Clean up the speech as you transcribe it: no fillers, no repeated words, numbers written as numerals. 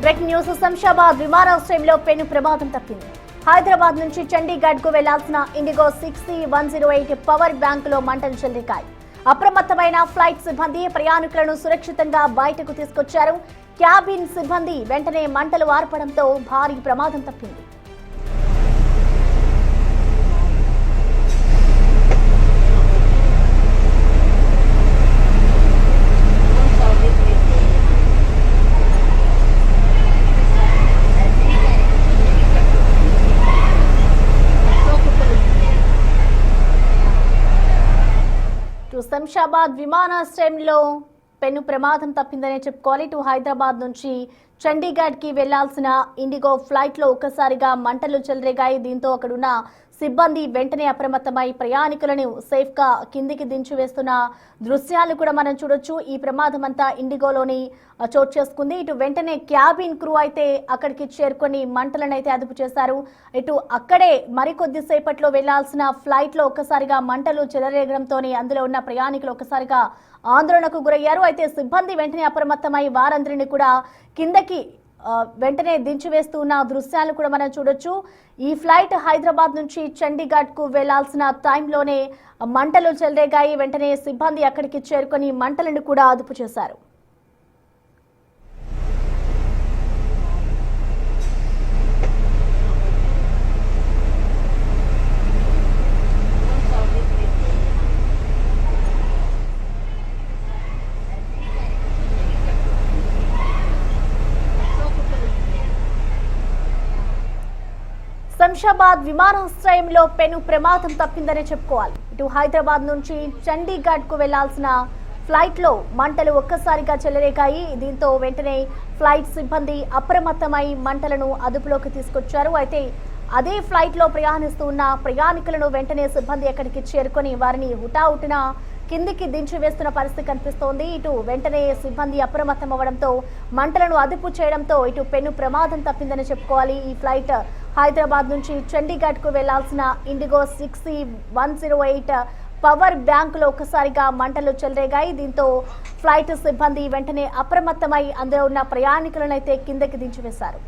Breaking news Shamshabad విమానాశ్రయంలో పెను ప్రమాదం తప్పింది. హైదరాబాద్ నుంచి చండీగఢ్ కు వెళ్లాల్సిన ఇండిగో 6C108 పవర్ బ్యాంక్ లో మంటలు చెలరేగాయి. అప్రమత్తమైన ఫ్లైట్ సిబ్బంది ప్రయాణికులను సురక్షితంగా బయటకు తీసుకొచ్చారు. క్యాబిన్ సిబ్బంది వెంటనే మంటలు ఆర్పడంతో భారీ ప్రమాదం తప్పింది. శంషాబాద్ విమానాశ్రయంలో పెను ప్రమాదం తప్పిందనే చెప్పుకోవాలి. హైదరాబాద్ నుంచి చండీగఢ్ కి వెళ్లాల్సిన ఇండిగో ఫ్లైట్ లో ఒక్కసారిగా మంటలు చెలరేగాయి. దీంతో అక్కడున్న సిబ్బంది వెంటనే అప్రమత్తమై ప్రయాణికులను సేఫ్ గా కిందికి దించివేస్తున్న దృశ్యాలు కూడా మనం చూడొచ్చు. ఈ ప్రమాదం అంతా ఇండిగోలోని చోటు చేసుకుంది. ఇటు వెంటనే క్యాబిన్ క్రూ అయితే అక్కడికి చేరుకొని మంటలను అయితే అదుపు చేశారు. ఇటు అక్కడే మరికొద్ది సేపట్లో వెళ్లాల్సిన ఫ్లైట్ లో ఒక్కసారిగా మంటలు చెలరేగడంతో అందులో ఉన్న ప్రయాణికులు ఒక్కసారిగా ఆందోళనకు గురయ్యారు. అయితే సిబ్బంది వెంటనే అప్రమత్తమై వారందరినీ కూడా కిందకి వెంటనే దించివేస్తున్న దృశ్యాలు కూడా మనం చూడొచ్చు. ఈ ఫ్లైట్ హైదరాబాద్ నుంచి చండీగఢ్ కు వెళ్లాల్సిన టైంలోనే మంటలు చెలరేగాయి. వెంటనే సిబ్బంది అక్కడికి చేరుకొని మంటలను కూడా అదుపు చేశారు. శంషాబాద్ విమానాశ్రయంలో పెను ప్రమాదం తప్పిందనే చెప్పుకోవాలి. ఇటు హైదరాబాద్ నుంచి చండీగఢ్ కు వెళ్లాల్సిన ఫ్లైట్ లో మంటలు ఒక్కసారిగా చెలరేగాయి. దీంతో వెంటనే ఫ్లైట్ సిబ్బంది అప్రమత్తమై మంటలను అదుపులోకి తీసుకొచ్చారు. అయితే అదే ఫ్లైట్ లో ప్రయాణిస్తున్న ప్రయాణికులను వెంటనే సిబ్బంది అక్కడికి చేరుకొని వారిని హుటాహుటిన కిందికి దించివేస్తున్న పరిస్థితి కనిపిస్తోంది. ఇటు వెంటనే సిబ్బంది అప్రమత్తం అవ్వడంతో మంటలను అదుపు చేయడంతో ఇటు పెను ప్రమాదం తప్పిందని చెప్పుకోవాలి. ఈ ఫ్లైట్ హైదరాబాద్ నుంచి చండీగఢ్ కు వెళ్లాల్సిన ఇండిగో 6C108 పవర్ బ్యాంక్ లో ఒక్కసారిగా మంటలు చెలరేగాయి. దీంతో ఫ్లైట్ సిబ్బంది వెంటనే అప్రమత్తమై అందులో ఉన్న ప్రయాణికులను అయితే కిందకి దించివేశారు.